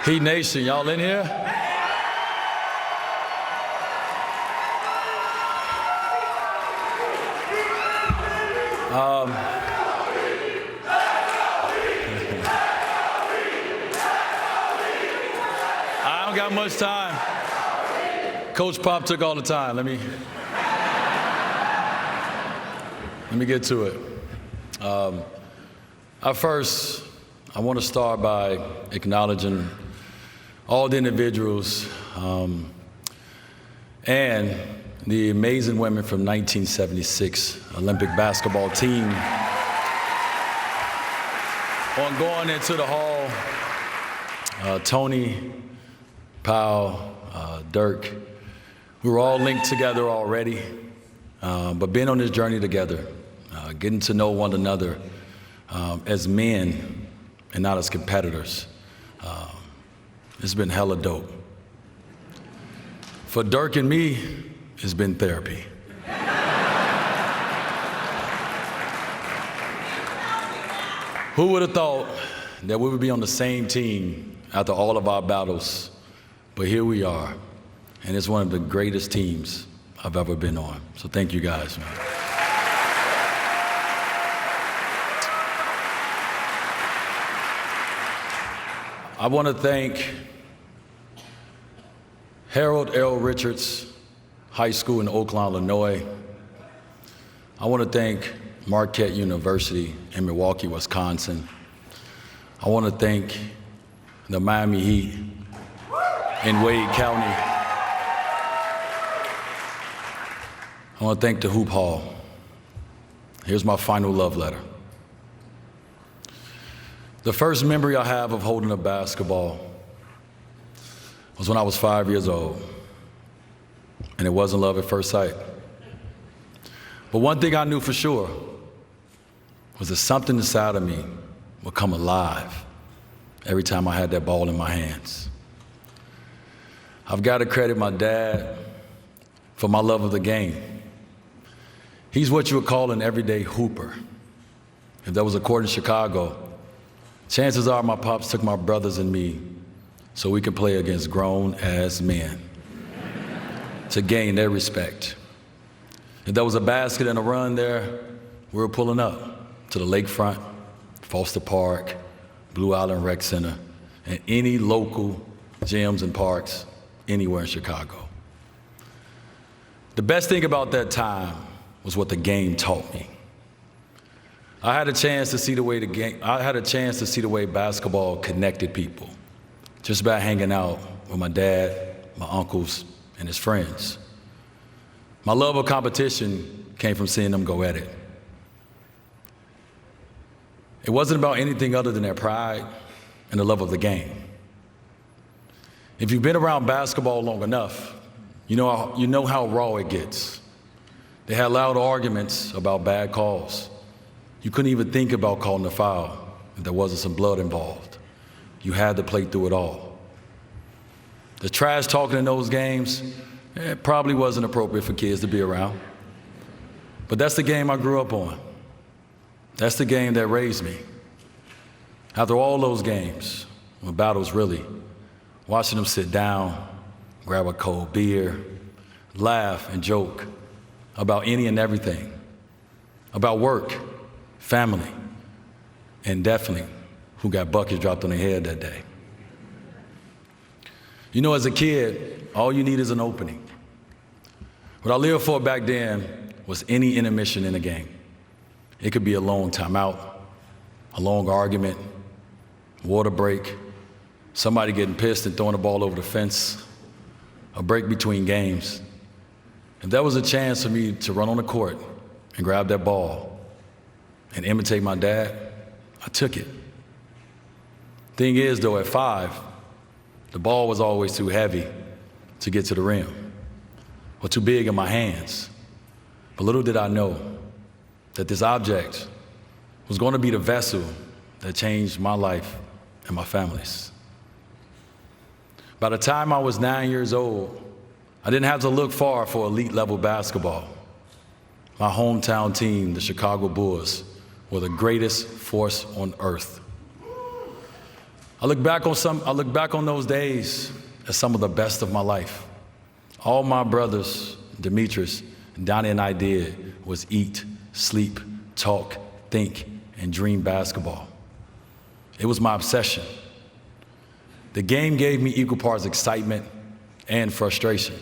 Heat Nation, y'all in here? I don't got much time. Coach Pop took all the time. Let me get to it. First, I want to start by acknowledging all the individuals and the amazing women from 1976 Olympic basketball team on going into the hall. Tony, Powell, Dirk, we were all linked together already, but being on this journey together, getting to know one another as men and not as competitors, it's been hella dope. For Dirk and me, it's been therapy. Who would have thought that we would be on the same team after all of our battles? But here we are, and it's one of the greatest teams I've ever been on. So thank you guys, man. I want to thank Harold L. Richards High School in Oakland, Illinois. I want to thank Marquette University in Milwaukee, Wisconsin. I want to thank the Miami Heat in Wade County. I want to thank the Hoop Hall. Here's my final love letter. The first memory I have of holding a basketball was when I was 5 years old, and it wasn't love at first sight. But one thing I knew for sure was that something inside of me would come alive every time I had that ball in my hands. I've got to credit my dad for my love of the game. He's what you would call an everyday hooper. If that was a court in Chicago, chances are my pops took my brothers and me so we could play against grown-ass men to gain their respect. If there was a basket and a run there, we were pulling up to the lakefront, Foster Park, Blue Island Rec Center, and any local gyms and parks anywhere in Chicago. The best thing about that time was what the game taught me. I had a chance to see the way basketball connected people, just by hanging out with my dad, my uncles, and his friends. My love of competition came from seeing them go at it. It wasn't about anything other than their pride and the love of the game. If you've been around basketball long enough, you know how raw it gets. They had loud arguments about bad calls. You couldn't even think about calling a foul if there wasn't some blood involved. You had to play through it all. The trash talking in those games, it probably wasn't appropriate for kids to be around. But that's the game I grew up on. That's the game that raised me. After all those games, when battles really, watching them sit down, grab a cold beer, laugh and joke about any and everything, about work, family, and definitely who got buckets dropped on their head that day. You know, as a kid, all you need is an opening. What I lived for back then was any intermission in a game. It could be a long timeout, a long argument, water break, somebody getting pissed and throwing the ball over the fence, a break between games. If there was a chance for me to run on the court and grab that ball and imitate my dad, I took it. Thing is, though, at 5, the ball was always too heavy to get to the rim, or too big in my hands. But little did I know that this object was going to be the vessel that changed my life and my family's. By the time I was 9 years old, I didn't have to look far for elite level basketball. My hometown team, the Chicago Bulls, were the greatest force on earth. I look back on those days as some of the best of my life. All my brothers, Demetrius, Donnie, and I did was eat, sleep, talk, think, and dream basketball. It was my obsession. The game gave me equal parts excitement and frustration.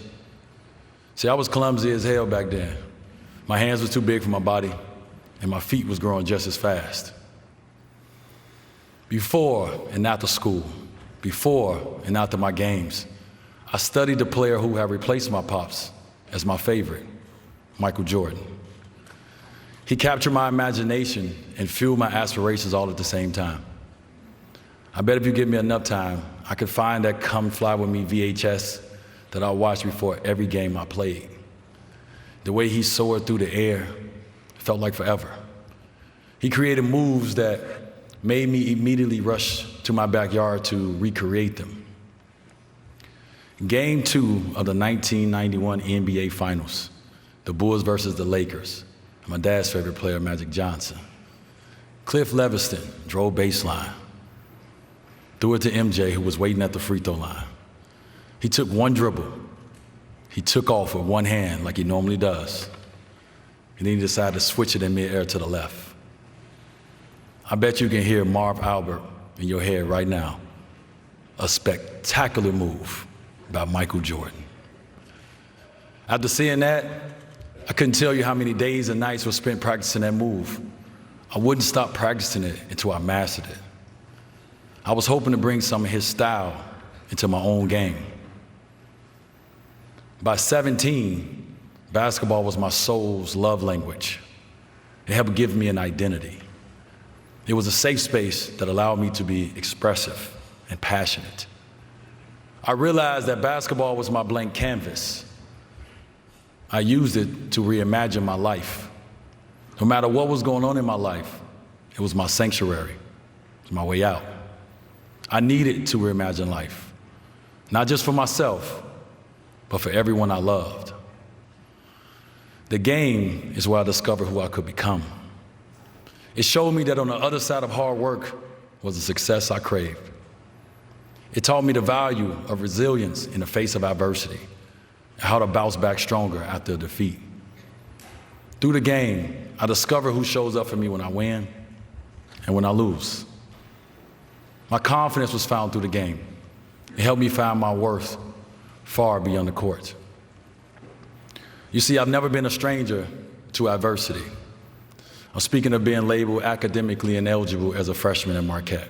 See, I was clumsy as hell back then. My hands were too big for my body, and my feet was growing just as fast. Before and after school, before and after my games, I studied the player who had replaced my pops as my favorite, Michael Jordan. He captured my imagination and fueled my aspirations all at the same time. I bet if you give me enough time, I could find that Come Fly With Me VHS that I watched before every game I played. The way he soared through the air felt like forever. He created moves that made me immediately rush to my backyard to recreate them. Game 2 of the 1991 NBA Finals, the Bulls versus the Lakers, my dad's favorite player, Magic Johnson. Cliff Leviston drove baseline, threw it to MJ, who was waiting at the free throw line. He took one dribble. He took off with one hand like he normally does. And then he decided to switch it in midair to the left. I bet you can hear Marv Albert in your head right now. A spectacular move by Michael Jordan. After seeing that, I couldn't tell you how many days and nights were spent practicing that move. I wouldn't stop practicing it until I mastered it. I was hoping to bring some of his style into my own game. By 17, basketball was my soul's love language. It helped give me an identity. It was a safe space that allowed me to be expressive and passionate. I realized that basketball was my blank canvas. I used it to reimagine my life. No matter what was going on in my life, it was my sanctuary. It was my way out. I needed to reimagine life, not just for myself, but for everyone I loved. The game is where I discovered who I could become. It showed me that on the other side of hard work was the success I craved. It taught me the value of resilience in the face of adversity and how to bounce back stronger after a defeat. Through the game, I discovered who shows up for me when I win and when I lose. My confidence was found through the game. It helped me find my worth far beyond the court. You see, I've never been a stranger to adversity. I'm speaking of being labeled academically ineligible as a freshman at Marquette.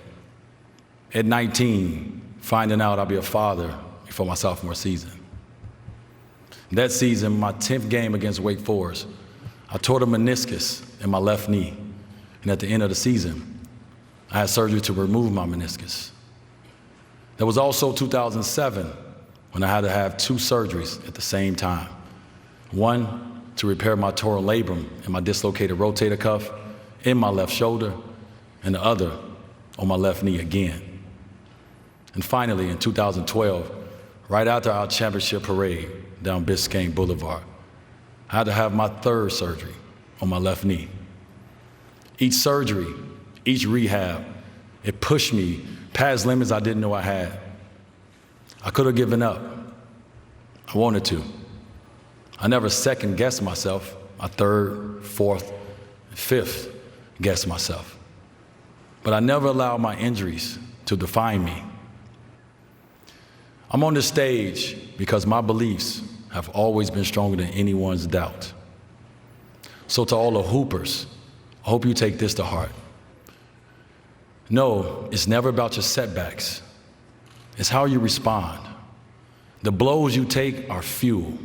At 19, finding out I'll be a father before my sophomore season. That season, my 10th game against Wake Forest, I tore the meniscus in my left knee. And at the end of the season, I had surgery to remove my meniscus. There was also 2007, when I had to have 2 surgeries at the same time. One to repair my torn labrum and my dislocated rotator cuff in my left shoulder, and the other on my left knee again. And finally, in 2012, right after our championship parade down Biscayne Boulevard, I had to have my 3rd surgery on my left knee. Each surgery, each rehab, it pushed me past limits I didn't know I had. I could have given up. I wanted to. I never second-guessed myself. I 3rd, 4th, 5th guessed myself. But I never allowed my injuries to define me. I'm on this stage because my beliefs have always been stronger than anyone's doubt. So to all the hoopers, I hope you take this to heart. No, it's never about your setbacks. It's how you respond. The blows you take are fuel.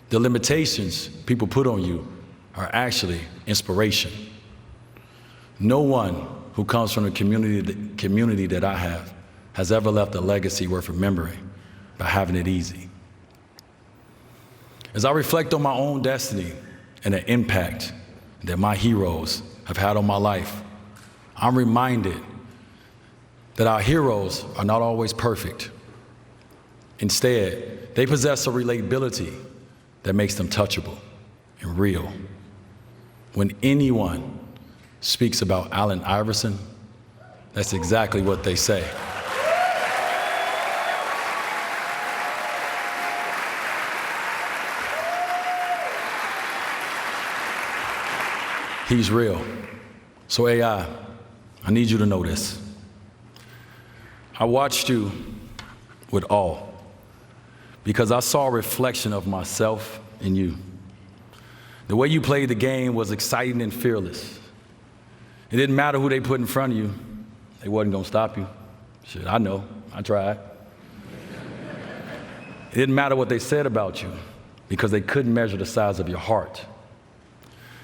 The limitations people put on you are actually inspiration. No one who comes from the community that I have has ever left a legacy worth remembering by having it easy. As I reflect on my own destiny and the impact that my heroes have had on my life, I'm reminded that our heroes are not always perfect. Instead, they possess a relatability that makes them touchable and real. When anyone speaks about Allen Iverson, that's exactly what they say. He's real. So AI, I need you to know this. I watched you with awe because I saw a reflection of myself in you. The way you played the game was exciting and fearless. It didn't matter who they put in front of you. They wasn't gonna stop you. Shit, I know, I tried. It didn't matter what they said about you because they couldn't measure the size of your heart.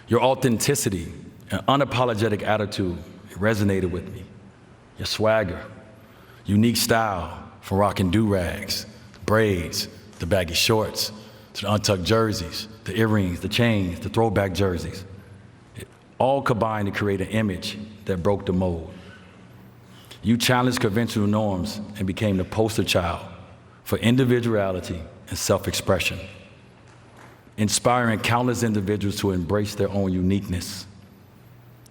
Your authenticity and unapologetic attitude, it resonated with me. Your swagger, unique style from rocking do-rags, braids, the baggy shorts, to the untucked jerseys, the earrings, the chains, the throwback jerseys. It all combined to create an image that broke the mold. You challenged conventional norms and became the poster child for individuality and self-expression, inspiring countless individuals to embrace their own uniqueness.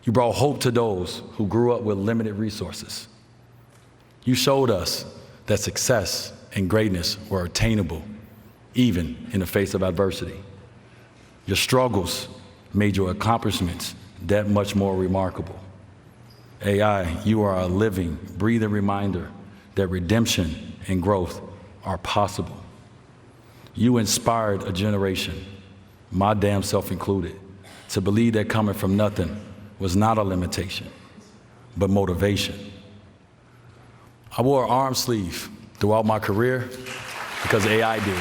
You brought hope to those who grew up with limited resources. You showed us that success and greatness were attainable, even in the face of adversity. Your struggles made your accomplishments that much more remarkable. AI, you are a living, breathing reminder that redemption and growth are possible. You inspired a generation, my damn self included, to believe that coming from nothing was not a limitation, but motivation. I wore an arm sleeve throughout my career because AI did.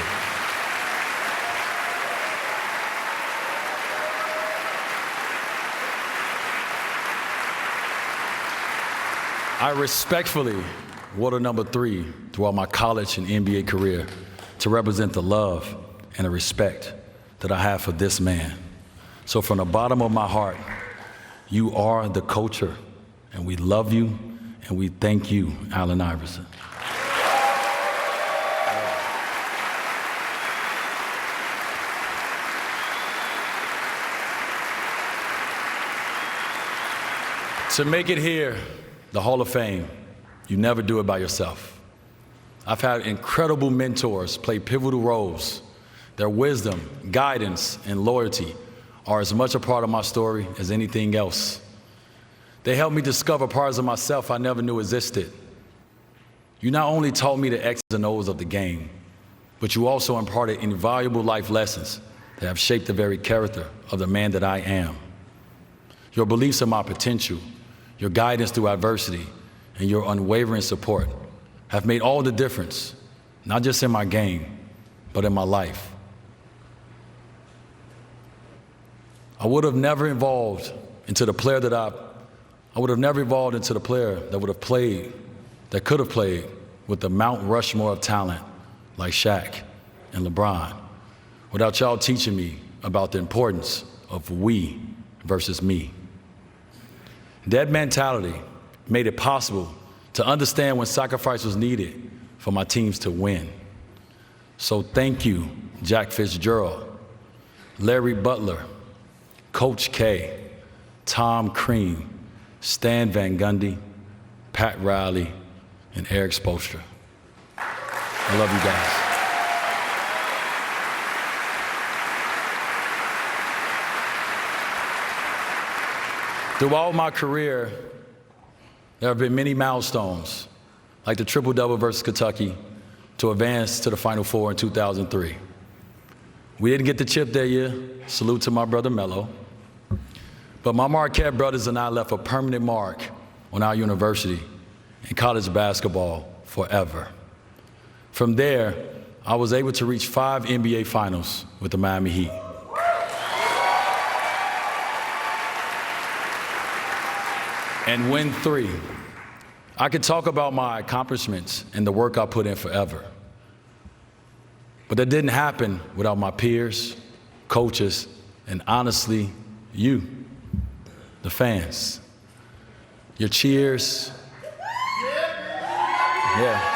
I respectfully wore the number 3 throughout my college and NBA career to represent the love and the respect that I have for this man. So from the bottom of my heart, you are the culture, and we love you, and we thank you, Allen Iverson. To make it here, the Hall of Fame, you never do it by yourself. I've had incredible mentors play pivotal roles. Their wisdom, guidance, and loyalty are as much a part of my story as anything else. They helped me discover parts of myself I never knew existed. You not only taught me the X's and O's of the game, but you also imparted invaluable life lessons that have shaped the very character of the man that I am. Your beliefs in my potential, your guidance through adversity, and your unwavering support have made all the difference, not just in my game, but in my life. I would have never evolved into the player that I would have never evolved into the player that would have played, that could have played with the Mount Rushmore of talent like Shaq and LeBron, without y'all teaching me about the importance of we versus me. That mentality made it possible to understand when sacrifice was needed for my teams to win. So thank you, Jack Fitzgerald, Larry Butler, Coach K, Tom Crean, Stan Van Gundy, Pat Riley, and Eric Spoelstra. I love you guys. Throughout my career, there have been many milestones, like the triple-double versus Kentucky to advance to the Final Four in 2003. We didn't get the chip that year. Salute to my brother Melo. But my Marquette brothers and I left a permanent mark on our university and college basketball forever. From there, I was able to reach 5 NBA finals with the Miami Heat. And win 3. I could talk about my accomplishments and the work I put in forever. But that didn't happen without my peers, coaches, and honestly, you, the fans. Your cheers. Yeah.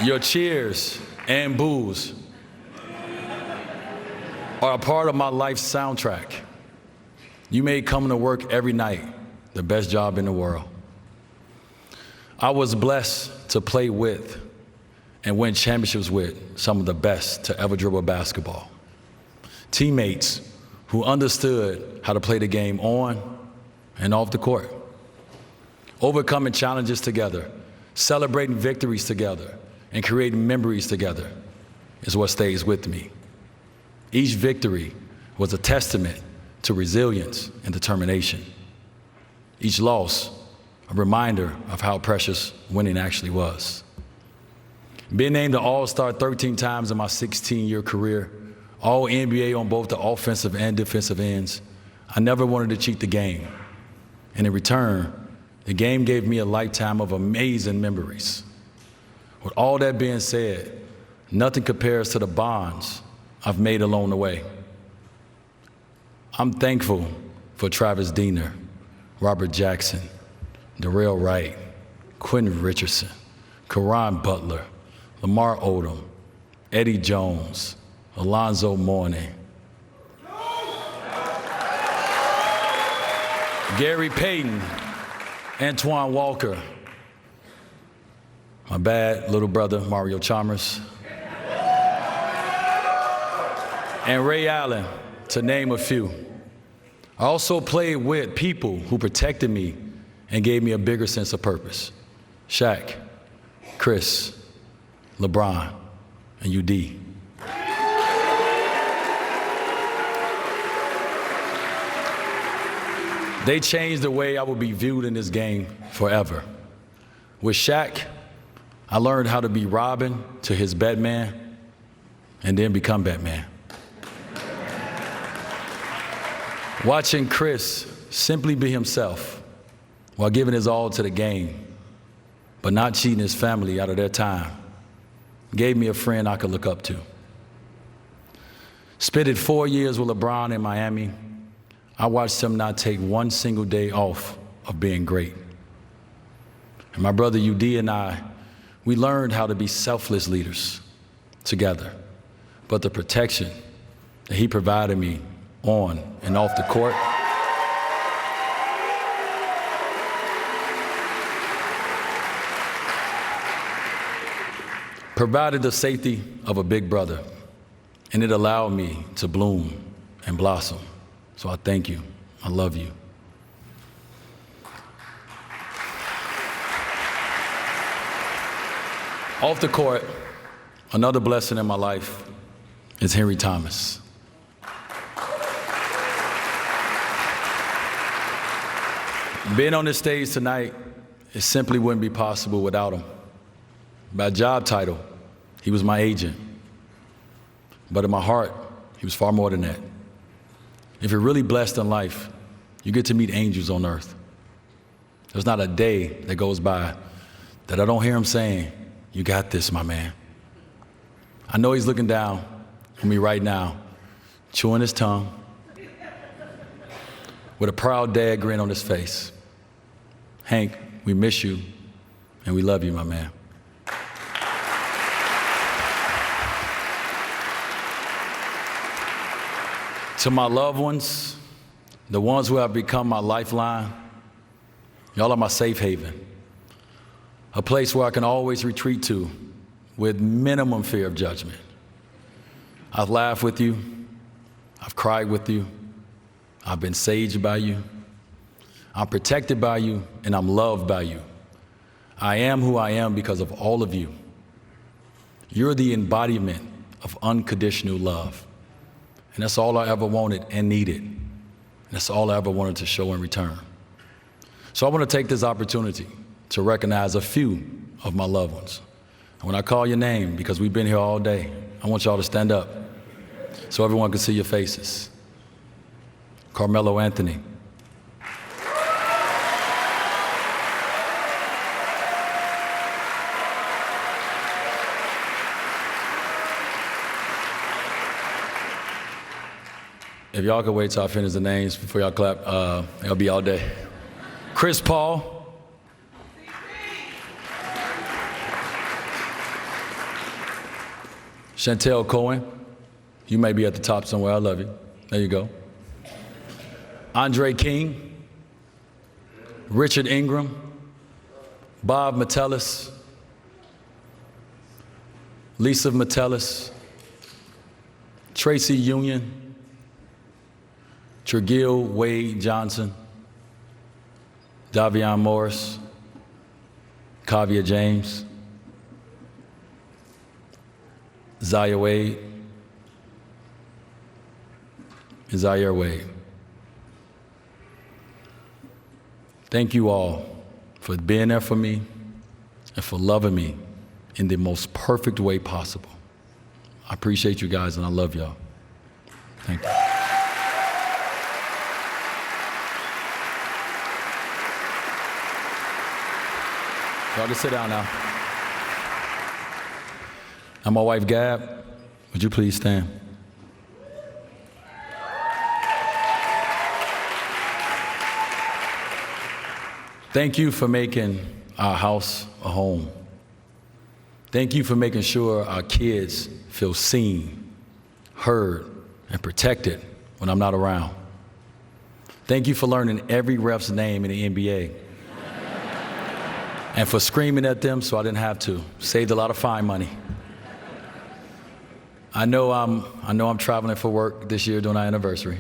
Your cheers and boos are a part of my life's soundtrack. You made coming to work every night the best job in the world. I was blessed to play with and win championships with some of the best to ever dribble basketball. Teammates who understood how to play the game on and off the court. Overcoming challenges together, celebrating victories together, and creating memories together is what stays with me. Each victory was a testament to resilience and determination. Each loss, a reminder of how precious winning actually was. Being named an All-Star 13 times in my 16-year career, all NBA on both the offensive and defensive ends, I never wanted to cheat the game. And in return, the game gave me a lifetime of amazing memories. With all that being said, nothing compares to the bonds I've made along the way. I'm thankful for Travis Diener, Robert Jackson, Darrell Wright, Quentin Richardson, Caron Butler, Lamar Odom, Eddie Jones, Alonzo Mourning, Gary Payton, Antoine Walker, my bad little brother, Mario Chalmers, and Ray Allen, to name a few. I also played with people who protected me and gave me a bigger sense of purpose. Shaq, Chris, LeBron, and UD. They changed the way I would be viewed in this game forever. With Shaq, I learned how to be Robin to his Batman and then become Batman. Watching Chris simply be himself while giving his all to the game, but not cheating his family out of their time, gave me a friend I could look up to. Spent 4 years with LeBron in Miami. I watched him not take one single day off of being great. And my brother UD and I, we learned how to be selfless leaders together. But the protection that he provided me on and off the court provided the safety of a big brother, and it allowed me to bloom and blossom. So I thank you. I love you. Off the court, another blessing in my life is Henry Thomas. Being on this stage tonight, it simply wouldn't be possible without him. By job title, he was my agent. But in my heart, he was far more than that. If you're really blessed in life, you get to meet angels on earth. There's not a day that goes by that I don't hear him saying, "You got this, my man." I know he's looking down on me right now, chewing his tongue, with a proud dad grin on his face. Hank, we miss you, and we love you, my man. To my loved ones, the ones who have become my lifeline, y'all are my safe haven, a place where I can always retreat to with minimum fear of judgment. I've laughed with you, I've cried with you, I've been saged by you, I'm protected by you, and I'm loved by you. I am who I am because of all of you. You're the embodiment of unconditional love. And that's all I ever wanted and needed. And that's all I ever wanted to show in return. So I want to take this opportunity to recognize a few of my loved ones. And when I call your name, because we've been here all day, I want y'all to stand up so everyone can see your faces. Carmelo Anthony. If y'all could wait till I finish the names before y'all clap, it'll be all day. Chris Paul. Chantel Cohen. You may be at the top somewhere. I love you. There you go. Andre King. Richard Ingram. Bob Metellus. Lisa Metellus, Tracy Union, Tregill Wade Johnson, Dwyane Morris, Kavia James, Zaire Wade, and Zaire Wade. Thank you all for being there for me and for loving me in the most perfect way possible. I appreciate you guys and I love y'all. Thank you. Y'all can sit down now. And my wife, Gab, would you please stand? Thank you for making our house a home. Thank you for making sure our kids feel seen, heard, and protected when I'm not around. Thank you for learning every ref's name in the NBA. And for screaming at them so I didn't have to. Saved a lot of fine money. I know I'm traveling for work this year during our anniversary.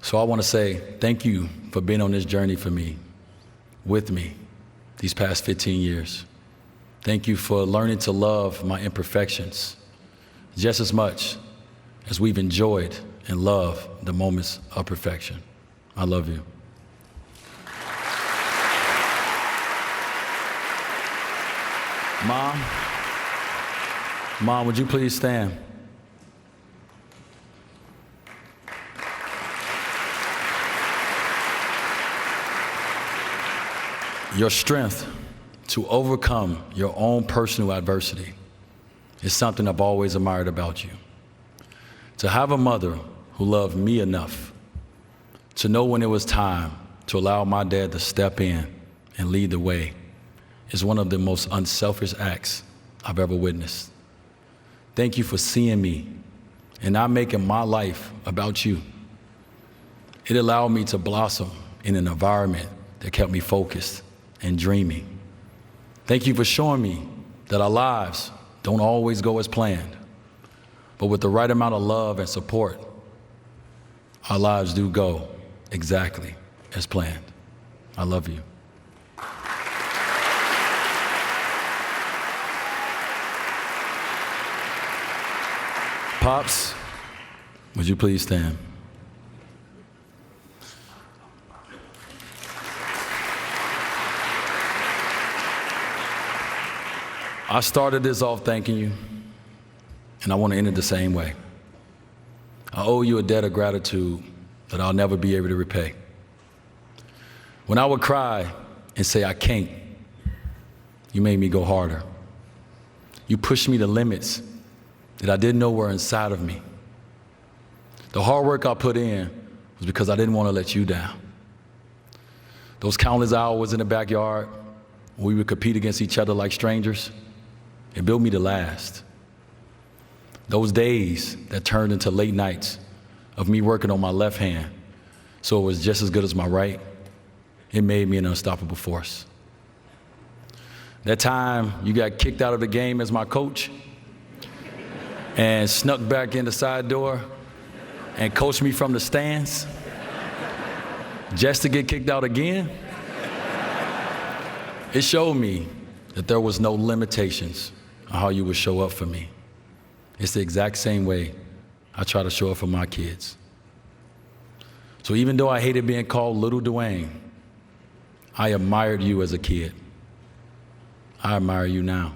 So I want to say thank you for being on this journey for me, with me, these past 15 years. Thank you for learning to love my imperfections just as much as we've enjoyed and loved the moments of perfection. I love you. Mom, would you please stand? Your strength to overcome your own personal adversity is something I've always admired about you. To have a mother who loved me enough to know when it was time to allow my dad to step in and lead the way is one of the most unselfish acts I've ever witnessed. Thank you for seeing me and not making my life about you. It allowed me to blossom in an environment that kept me focused and dreaming. Thank you for showing me that our lives don't always go as planned, but with the right amount of love and support, our lives do go exactly as planned. I love you. Pops, would you please stand? I started this off thanking you, and I want to end it the same way. I owe you a debt of gratitude that I'll never be able to repay. When I would cry and say, I can't, you made me go harder. You pushed me to limits that I didn't know were inside of me. The hard work I put in was because I didn't want to let you down. Those countless hours in the backyard when we would compete against each other like strangers, it built me to last. Those days that turned into late nights of me working on my left hand so it was just as good as my right, it made me an unstoppable force. That time you got kicked out of the game as my coach and snuck back in the side door and coached me from the stands just to get kicked out again, it showed me that there was no limitations on how you would show up for me. It's the exact same way I try to show up for my kids. So even though I hated being called Little Dwyane, I admired you as a kid. I admire you now.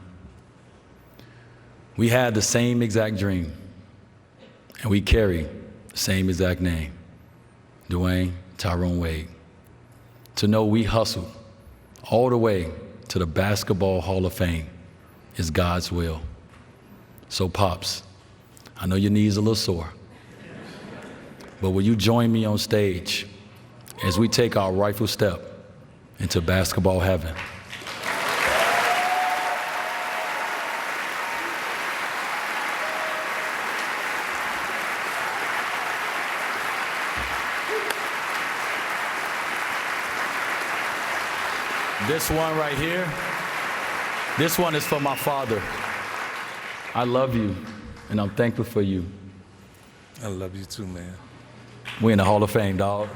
We had the same exact dream, and we carry the same exact name, Dwyane Tyrone Wade. To know we hustled all the way to the Basketball Hall of Fame is God's will. So Pops, I know your knees are a little sore, but will you join me on stage as we take our rightful step into basketball heaven? This one right here, this one is for my father. I love you, and I'm thankful for you. I love you too, man. We're in the Hall of Fame, dog.